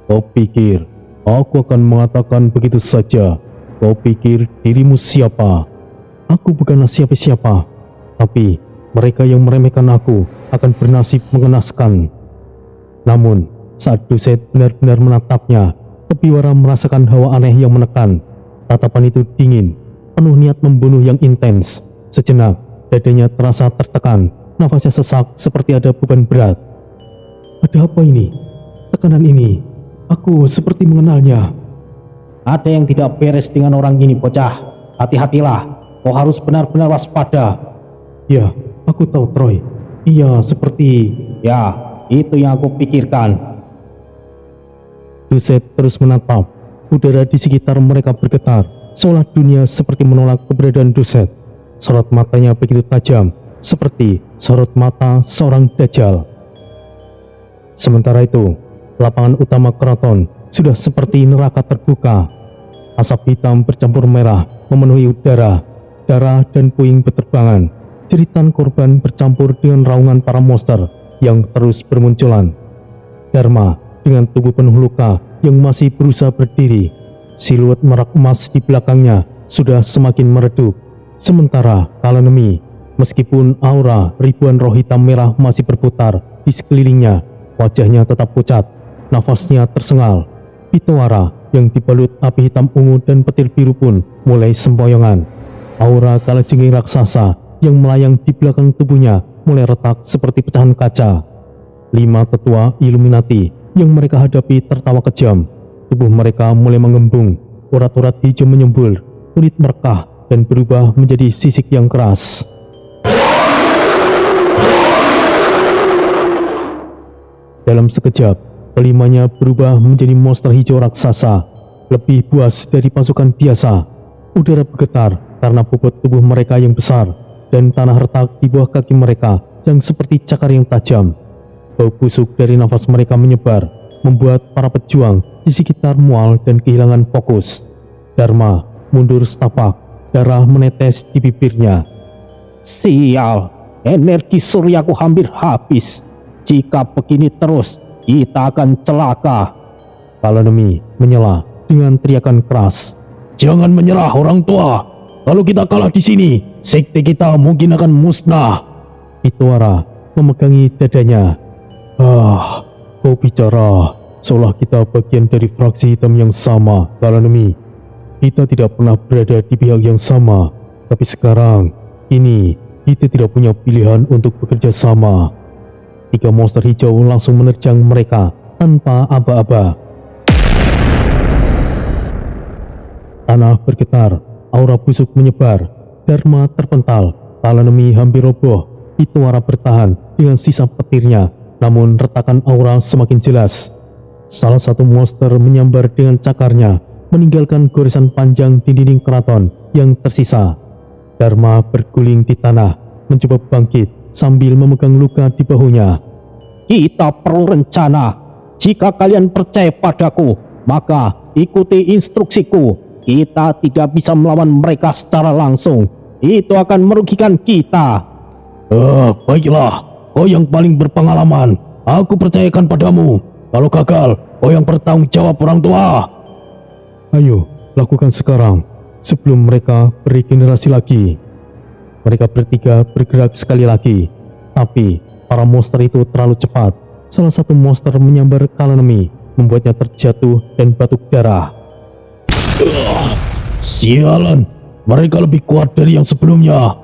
Kau pikir aku akan mengatakan begitu saja? Kau pikir dirimu siapa? Aku bukanlah siapa-siapa, tapi mereka yang meremehkan aku akan bernasib mengenaskan. Namun saat Duset benar-benar menatapnya, Topiwara merasakan hawa aneh yang menekan. Tatapan itu dingin, penuh niat membunuh yang intens. Sejenak dadanya terasa tertekan, nafasnya sesak seperti ada beban berat. Ada apa ini? Tekanan ini, aku seperti mengenalnya. Ada yang tidak beres dengan orang ini, bocah. Hati-hatilah, kau harus benar-benar waspada. Ya, aku tahu, Troy. Iya, seperti... Ya, itu yang aku pikirkan. Duset terus menatap. Udara di sekitar mereka bergetar, seolah dunia seperti menolak keberadaan Duset. Sorot matanya begitu tajam, seperti sorot mata seorang dajjal. Sementara itu, lapangan utama keraton sudah seperti neraka terbuka. Asap hitam bercampur merah memenuhi udara, darah dan puing berterbangan. Jeritan korban bercampur dengan raungan para monster yang terus bermunculan. Dharma dengan tubuh penuh luka yang masih berusaha berdiri. Siluet merak emas di belakangnya sudah semakin meredup. Sementara Kalanemi, meskipun aura ribuan roh hitam merah masih berputar di sekelilingnya, wajahnya tetap pucat, nafasnya tersengal. Pitawara yang dibalut api hitam ungu dan petir biru pun mulai sempoyongan. Aura kalajengking raksasa yang melayang di belakang tubuhnya mulai retak seperti pecahan kaca. 5 tetua Illuminati yang mereka hadapi tertawa kejam. Tubuh mereka mulai mengembung, urat-urat hijau menyembul, kulit merekah dan berubah menjadi sisik yang keras. Dalam sekejap, kelimanya berubah menjadi monster hijau raksasa, lebih buas dari pasukan biasa. Udara bergetar karena bobot tubuh mereka yang besar, dan tanah retak di bawah kaki mereka yang seperti cakar yang tajam. Bau busuk dari nafas mereka menyebar, membuat para pejuang di sekitar mual dan kehilangan fokus. Dharma mundur setapak, darah menetes di bibirnya. Sial, energi suryaku hampir habis. Jika begini terus, kita akan celaka. Kalanemi menyela dengan teriakan keras. Jangan menyerah, orang tua. Kalau kita kalah di sini, sekte kita mungkin akan musnah. Pitawara memegangi dadanya. Kau bicara seolah kita bagian dari fraksi hitam yang sama, Kalanemi. Kita tidak pernah berada di pihak yang sama, tapi sekarang ini kita tidak punya pilihan untuk bekerja sama. 3 monster hijau langsung menerjang mereka tanpa aba-aba. Tanah bergetar, aura busuk menyebar, Dharma terpental, Kalanemi hampir roboh. Pitawara bertahan dengan sisa petirnya, namun retakan aura semakin jelas. Salah satu monster menyambar dengan cakarnya, meninggalkan goresan panjang di dinding keraton yang tersisa. Dharma berguling di tanah, mencoba bangkit sambil memegang luka di bahunya. Kita perlu rencana. Jika kalian percaya padaku, maka ikuti instruksiku. Kita tidak bisa melawan mereka secara langsung. Itu akan merugikan kita. Baiklah, kau yang paling berpengalaman. Aku percayakan padamu. Kalau gagal, kau yang bertanggung jawab, orang tua. Ayo, lakukan sekarang, sebelum mereka beregenerasi lagi. Mereka bertiga bergerak sekali lagi, tapi para monster itu terlalu cepat. Salah satu monster menyambar Kalanemi, membuatnya terjatuh dan batuk darah. Sialan, mereka lebih kuat dari yang sebelumnya.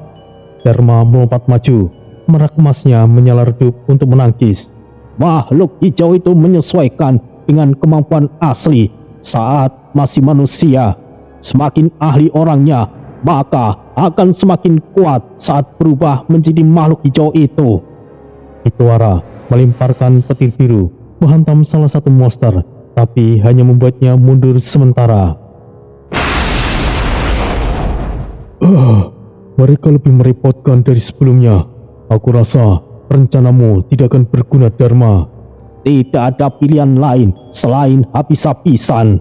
Dharma melompat maju, merak emasnya menyala redup untuk menangkis. Makhluk hijau itu menyesuaikan dengan kemampuan asli saat masih manusia. Semakin ahli orangnya, maka akan semakin kuat saat berubah menjadi makhluk hijau itu. Hitoara melemparkan petir biru, menghantam salah satu monster, tapi hanya membuatnya mundur sementara. Mereka lebih merepotkan dari sebelumnya. Aku rasa rencanamu tidak akan berguna, Dharma. Tidak ada pilihan lain selain habis-habisan.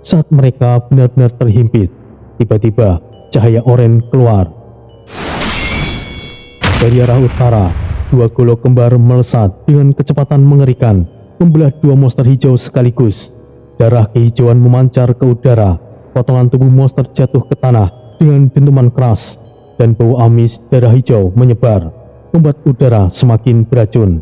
Saat mereka benar-benar terhimpit, tiba-tiba cahaya oranye keluar. Dari arah utara, dua golok kembar melesat dengan kecepatan mengerikan, membelah dua monster hijau sekaligus. Darah kehijauan memancar ke udara, potongan tubuh monster jatuh ke tanah dengan dentuman keras, dan bau amis darah hijau menyebar, membuat udara semakin beracun.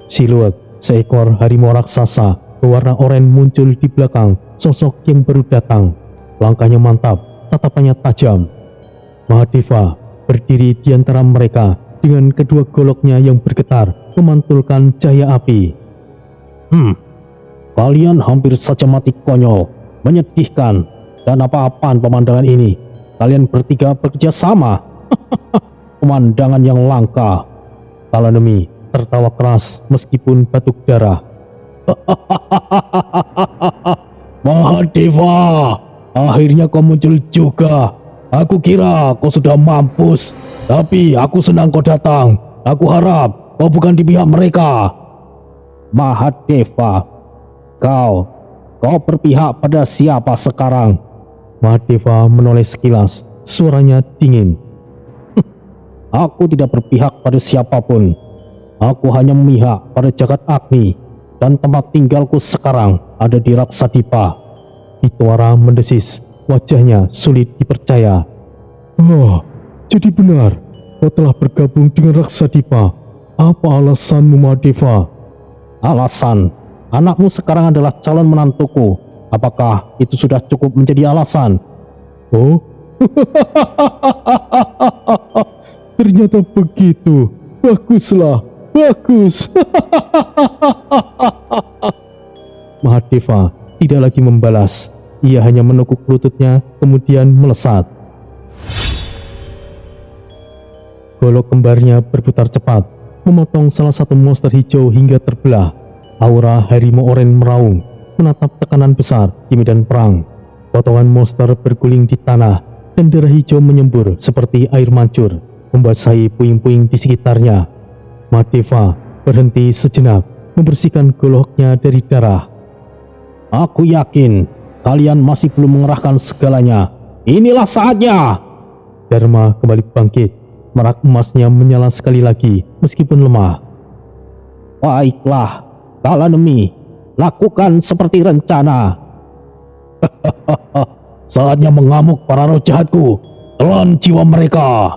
Siluet seekor harimau raksasa berwarna oranye muncul di belakang sosok yang baru datang. Langkahnya mantap, tatapannya tajam. Mahadeva berdiri di antara mereka dengan kedua goloknya yang bergetar memantulkan cahaya api. Kalian hampir saja mati konyol, menyedihkan, dan apa-apaan pemandangan ini. Kalian bertiga bekerja sama. Pemandangan yang langka. Kalanemi tertawa keras meskipun batuk darah. Mahadeva, akhirnya kau muncul juga. Aku kira kau sudah mampus, tapi aku senang kau datang. Aku harap kau bukan di pihak mereka. Mahadeva, kau berpihak pada siapa sekarang? Mahadeva menoleh sekilas, suaranya dingin. Aku tidak berpihak pada siapapun. Aku hanya memihak pada jagat Agni, dan tempat tinggalku sekarang ada di Raksadipa. Hitoara mendesis, wajahnya sulit dipercaya. Oh, jadi benar, kau telah bergabung dengan Raksadipa. Apa alasanmu, Mahadeva? Alasan, anakmu sekarang adalah calon menantuku. Apakah itu sudah cukup menjadi alasan? Oh, ternyata begitu. Baguslah, bagus. Mahadeva tidak lagi membalas. Ia hanya menekuk lututnya, kemudian melesat. Golok kembarnya berputar cepat, memotong salah satu monster hijau hingga terbelah. Aura harimau oranye meraung, menatap tekanan besar di medan perang. Potongan monster berguling di tanah, dan darah hijau menyembur seperti air mancur, membasahi puing-puing di sekitarnya. Mahadeva berhenti sejenak, membersihkan goloknya dari darah. Aku yakin kalian masih belum mengerahkan segalanya. Inilah saatnya. Dharma kembali bangkit, merak emasnya menyala sekali lagi meskipun lemah. Baiklah, Kalanemi, lakukan seperti rencana. Saatnya mengamuk para roh jahatku. Telan jiwa mereka.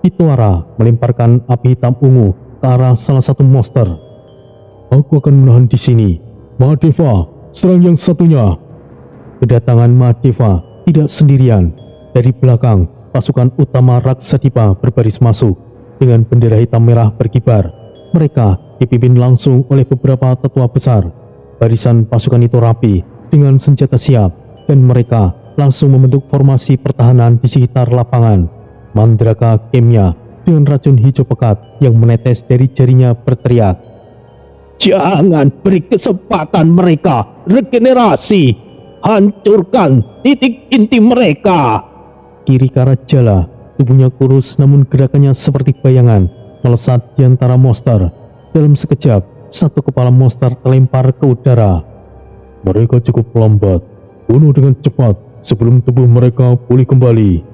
Hitoara melemparkan api hitam ungu ke arah salah satu monster. Aku akan menahan di sini. Mahadeva, serang yang satunya. Kedatangan Mahadeva tidak sendirian. Dari belakang, pasukan utama Raksadipa berbaris masuk dengan bendera hitam merah berkibar. Mereka dipimpin langsung oleh beberapa tetua besar. Barisan pasukan itu rapi dengan senjata siap, dan mereka langsung membentuk formasi pertahanan di sekitar lapangan. Mandraka Kemya dengan racun hijau pekat yang menetes dari jarinya berteriak, Jangan beri kesempatan mereka regenerasi. Hancurkan titik inti mereka. Kirikara Jala, tubuhnya kurus namun gerakannya seperti bayangan, melesat di antara monster. Dalam sekejap, satu kepala monster terlempar ke udara. Mereka cukup lambat. Bunuh dengan cepat sebelum tubuh mereka pulih kembali.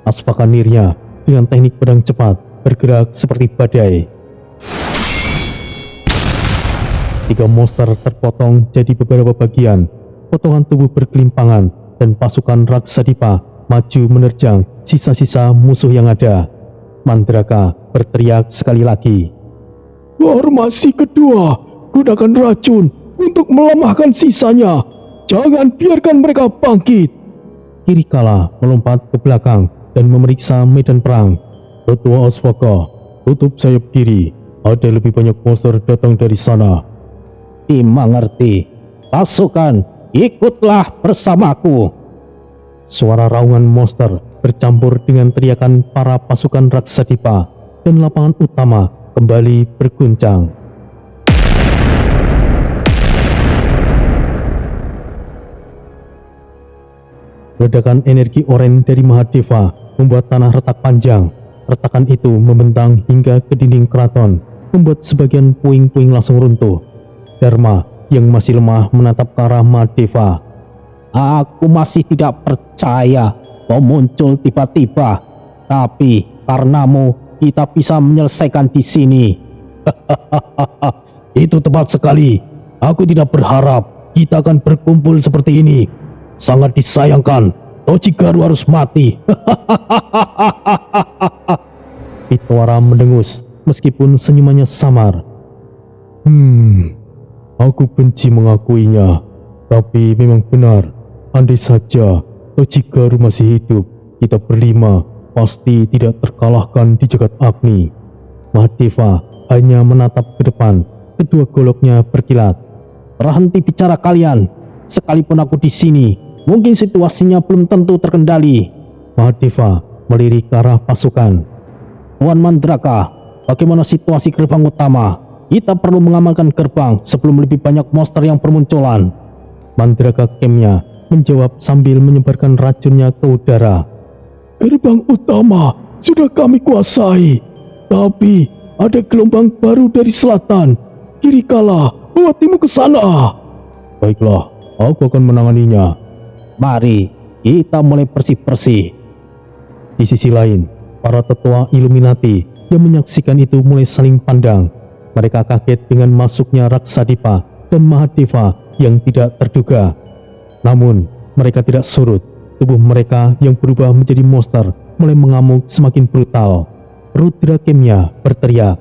Aspakanirnya dengan teknik pedang cepat bergerak seperti badai. 3 monster terpotong jadi beberapa bagian. Potongan tubuh berkelimpangan dan pasukan Raksadipa maju menerjang sisa-sisa musuh yang ada. Mandraka berteriak sekali lagi. Formasi kedua, gunakan racun untuk melemahkan sisanya. Jangan biarkan mereka bangkit. Kirikala melompat ke belakang dan memeriksa medan perang. Tetua Aswaka, tutup sayap kiri. Ada lebih banyak monster datang dari sana. Dimengerti. Pasukan, ikutlah bersamaku. Suara raungan monster bercampur dengan teriakan para pasukan Raksadipa dan lapangan utama kembali berguncang. Ledakan energi oren dari Mahadeva membuat tanah retak panjang. Retakan itu membentang hingga ke dinding keraton, membuat sebagian puing-puing langsung runtuh. Dharma yang masih lemah menatap ke arah Mahadeva. Aku masih tidak percaya kau muncul tiba-tiba, tapi karenamu kita bisa menyelesaikan di sini. Itu tepat sekali. Aku tidak berharap kita akan berkumpul seperti ini. Sangat disayangkan, Tojigaru harus mati. Hitwara mendengus meskipun senyumannya samar. Aku benci mengakuinya, tapi memang benar. Andai saja Tojigaru masih hidup, kita berlima pasti tidak terkalahkan di jagat Agni. Mahadeva hanya menatap ke depan, kedua goloknya berkilat. Berhenti bicara kalian. Sekalipun aku di sini, mungkin situasinya belum tentu terkendali. Mahadeva melirik ke arah pasukan. Tuan Mandraka, bagaimana situasi gerbang utama? Kita perlu mengamankan gerbang sebelum lebih banyak monster yang bermunculan. Mandraka Kemnya menjawab sambil menyebarkan racunnya ke udara. Gerbang utama sudah kami kuasai, tapi ada gelombang baru dari selatan. Kirikala, bawa timmu ke sana. Baiklah, aku akan menanganinya. Mari kita mulai bersih-bersih. Di sisi lain, para tetua Illuminati yang menyaksikan itu mulai saling pandang. Mereka kaget dengan masuknya Raksadipa dan Mahadeva yang tidak terduga. Namun, mereka tidak surut. Tubuh mereka yang berubah menjadi monster mulai mengamuk semakin brutal. Rudra Kemya berteriak,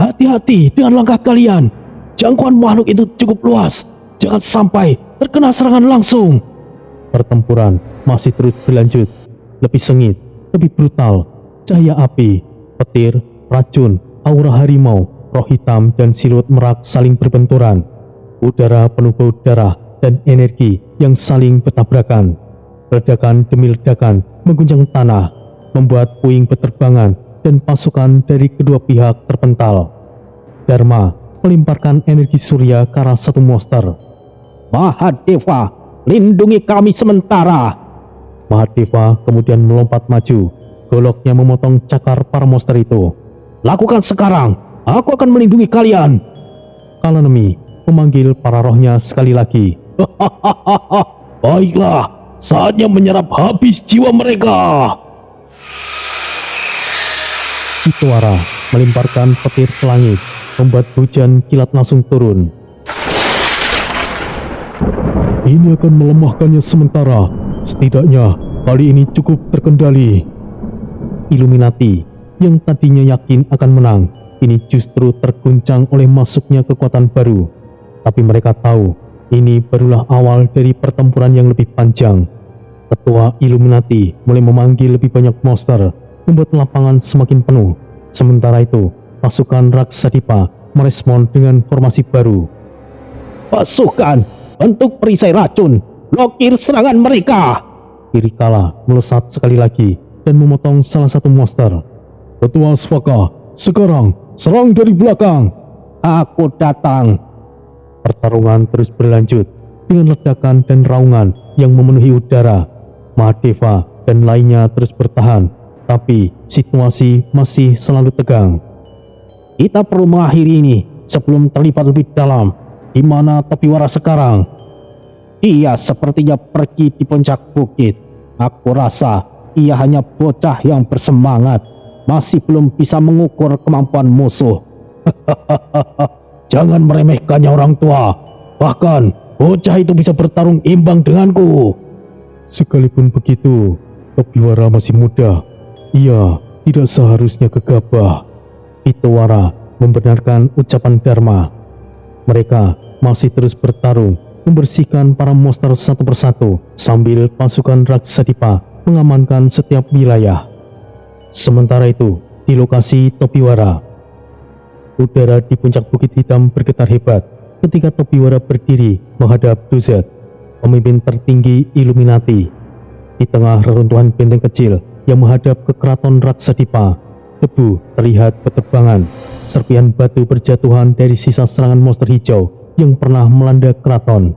"Hati-hati dengan langkah kalian. Jangkauan makhluk itu cukup luas. Jangan sampai terkena serangan langsung." Pertempuran masih terus berlanjut. Lebih sengit, lebih brutal. Cahaya api, petir, racun, aura harimau, roh hitam dan siluet merak saling berbenturan. Udara penuh bau darah dan energi yang saling bertabrakan. Ledakan demi ledakan mengguncang tanah, membuat puing beterbangan dan pasukan dari kedua pihak terpental. Dharma melimparkan energi surya ke arah satu monster. Mahadeva, lindungi kami sementara. Mahadeva kemudian melompat maju. Goloknya memotong cakar para monster itu. Lakukan sekarang, aku akan melindungi kalian. Kalanemi memanggil para rohnya sekali lagi. Baiklah, saatnya menyerap habis jiwa mereka. Hitwara melimparkan petir ke langit, membuat hujan kilat langsung turun. Ini akan melemahkannya sementara. Setidaknya kali ini cukup terkendali. Illuminati yang tadinya yakin akan menang, ini justru terguncang oleh masuknya kekuatan baru. Tapi mereka tahu, ini barulah awal dari pertempuran yang lebih panjang. Ketua Illuminati mulai memanggil lebih banyak monster, membuat lapangan semakin penuh. Sementara itu, pasukan Raksadipa merespon dengan formasi baru. Pasukan, bentuk perisai racun, blokir serangan mereka. Kirikala melesat sekali lagi dan memotong salah satu monster. Ketua Aswaka, sekarang serang dari belakang. Aku datang. Pertarungan terus berlanjut dengan ledakan dan raungan yang memenuhi udara. Mahadeva dan lainnya terus bertahan, tapi situasi masih selalu tegang. Kita perlu mengakhiri ini sebelum terlibat lebih dalam. Di mana Topiwara sekarang? Ia sepertinya pergi di puncak bukit. Aku rasa ia hanya bocah yang bersemangat, masih belum bisa mengukur kemampuan musuh. Jangan meremehkannya orang tua. Bahkan bocah itu bisa bertarung imbang denganku. Sekalipun begitu, Topiwara masih muda. Ia tidak seharusnya gegabah. Pitawara membenarkan ucapan Dharma. Mereka masih terus bertarung, membersihkan para monster satu persatu sambil pasukan Raksadipa mengamankan setiap wilayah. Sementara itu, di lokasi Topiwara, udara di puncak Bukit Hitam bergetar hebat ketika Topiwara berdiri menghadap Duzet, pemimpin tertinggi Illuminati. Di tengah reruntuhan benteng kecil yang menghadap ke keraton Raksadipa, debu terlihat berterbangan. Serpihan batu berjatuhan dari sisa serangan monster hijau yang pernah melanda keraton.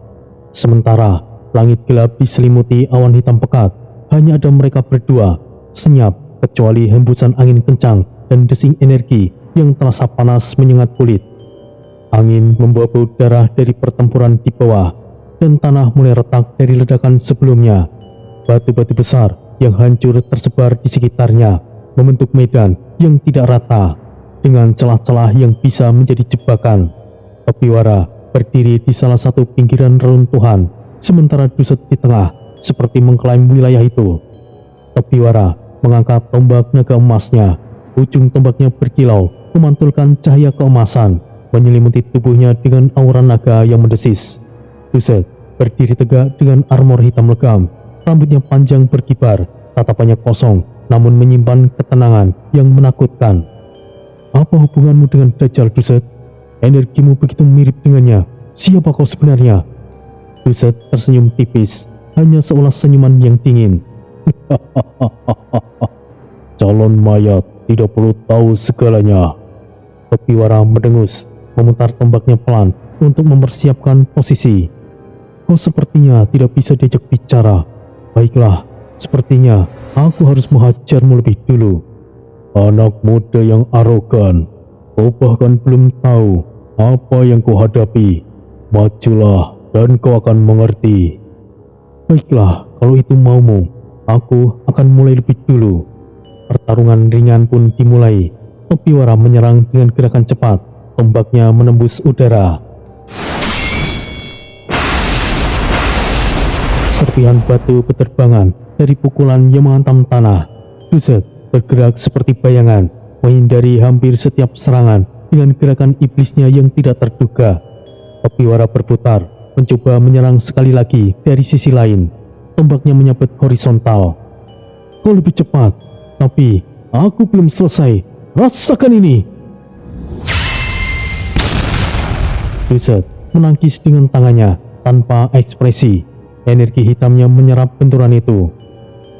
Sementara langit gelap diselimuti awan hitam pekat, hanya ada mereka berdua, senyap kecuali hembusan angin kencang dan desing energi yang terasa panas menyengat kulit. Angin membawa bau darah dari pertempuran di bawah, dan tanah mulai retak dari ledakan sebelumnya. Batu-batu besar yang hancur tersebar di sekitarnya, membentuk medan yang tidak rata, dengan celah-celah yang bisa menjadi jebakan. Topiwara berdiri di salah satu pinggiran reruntuhan, sementara Duzet di tengah, seperti mengklaim wilayah itu. Topiwara mengangkat tombak naga emasnya. Ujung tombaknya berkilau, memantulkan cahaya keemasan, menyelimuti tubuhnya dengan aura naga yang mendesis. Duzet berdiri tegak dengan armor hitam legam, rambutnya panjang berkibar, tatapannya kosong, namun menyimpan ketenangan yang menakutkan. Apa hubunganmu dengan Dajjal, Duzet? Energimu begitu mirip dengannya. Siapa kau sebenarnya? Duzet tersenyum tipis, hanya seulas senyuman yang dingin. Calon mayat tidak perlu tahu segalanya. Topiwara mendengus, memutar tombaknya pelan untuk mempersiapkan posisi. Kau sepertinya tidak bisa diajak bicara. Baiklah, sepertinya aku harus menghajarmu lebih dulu. Anak muda yang arogan, kau bahkan belum tahu apa yang kau hadapi. Majulah dan kau akan mengerti. Baiklah, kalau itu maumu, aku akan mulai lebih dulu. Pertarungan ringan pun dimulai. Topiwara menyerang dengan gerakan cepat, tombaknya menembus udara. Serpihan batu berterbangan dari pukulan yang menghantam tanah. Duzet bergerak seperti bayangan, menghindari hampir setiap serangan dengan gerakan iblisnya yang tidak terduga. Topiwara berputar, mencoba menyerang sekali lagi dari sisi lain. Tombaknya menyabet horizontal. Kau lebih cepat, tapi aku belum selesai. Rasakan ini. Duzet menangkis dengan tangannya tanpa ekspresi. Energi hitamnya menyerap benturan itu.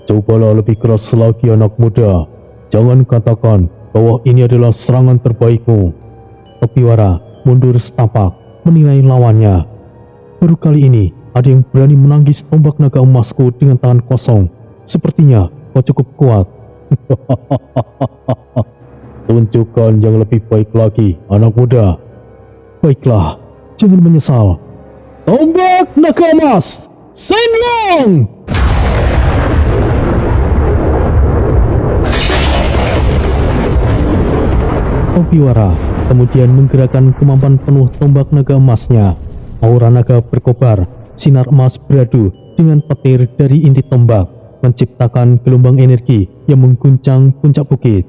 Cobalah lebih keras lagi, anak muda. Jangan katakan bahwa ini adalah serangan terbaikmu. Topiwara mundur setapak, menilai lawannya. Baru kali ini ada yang berani menangkis tombak naga emasku dengan tangan kosong. Sepertinya kau cukup kuat. Tunjukkan yang lebih baik lagi, anak muda. Baiklah, jangan menyesal. Tombak naga emas, Shenlong! Topiwara kemudian menggerakkan kemampuan penuh tombak naga emasnya. Aura naga berkobar, sinar emas beradu dengan petir dari inti tombak, menciptakan gelombang energi yang mengguncang puncak bukit.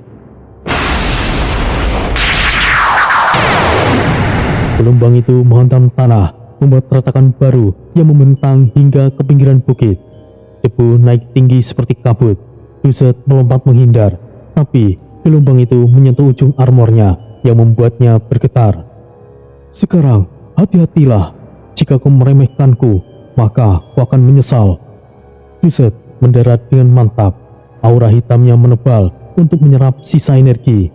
Gelombang itu menghantam tanah, membuat retakan baru yang membentang hingga ke pinggiran bukit. Debu naik tinggi seperti kabut. Duzet melompat menghindar, tapi gelombang itu menyentuh ujung armornya yang membuatnya bergetar. Sekarang, hati-hatilah. Jika kau meremehkanku, maka kau akan menyesal. Duzet mendarat dengan mantap. Aura hitamnya menebal untuk menyerap sisa energi.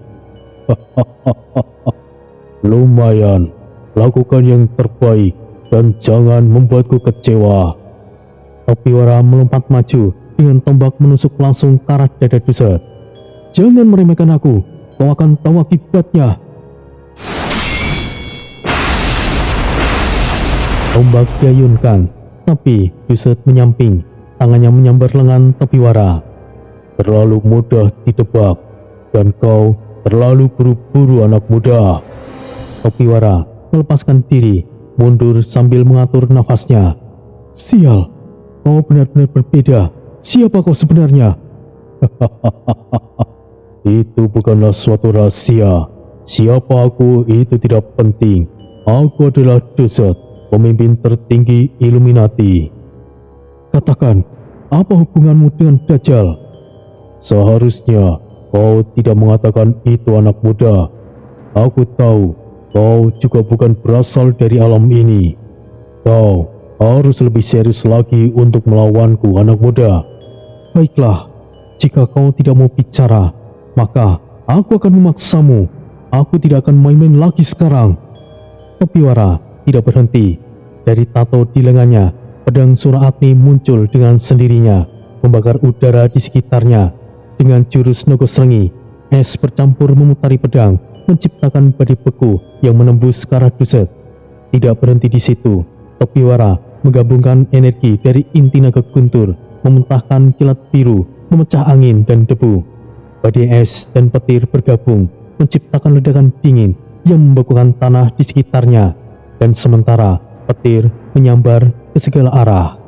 Lumayan. Lakukan yang terbaik dan jangan membuatku kecewa. Topiwara melompat maju dengan tombak menusuk langsung ke arah dada Duzet. Jangan meremehkan aku, kau akan tahu akibatnya. Tombak diayunkan, tapi Duzet menyamping, tangannya menyambar lengan Topiwara. Terlalu mudah ditebak, dan kau terlalu buru-buru, anak muda. Topiwara melepaskan diri, mundur sambil mengatur nafasnya. Sial, kau benar-benar berbeda. Siapa kau sebenarnya? Itu bukanlah suatu rahasia. Siapa aku itu tidak penting. Aku adalah Dosat, pemimpin tertinggi Illuminati. Katakan, apa hubunganmu dengan Dajjal? Seharusnya kau tidak mengatakan itu, anak muda. Aku tahu kau juga bukan berasal dari alam ini. Kau harus lebih serius lagi untuk melawanku, anak muda. Baiklah, jika kau tidak mau bicara, maka aku akan memaksamu. Aku tidak akan main-main lagi sekarang. Topiwara tidak berhenti. Dari tato di lengannya, pedang Surakatni muncul dengan sendirinya, membakar udara di sekitarnya. Dengan jurus Nogosrengi, es bercampur memutari pedang, menciptakan badai beku yang menembus ke arah Dosat. Tidak berhenti di situ, Topiwara menggabungkan energi dari inti naga guntur, memuntahkan kilat biru, memecah angin dan debu. Badai es dan petir bergabung, menciptakan ledakan dingin yang membekukan tanah di sekitarnya, dan sementara petir menyambar ke segala arah.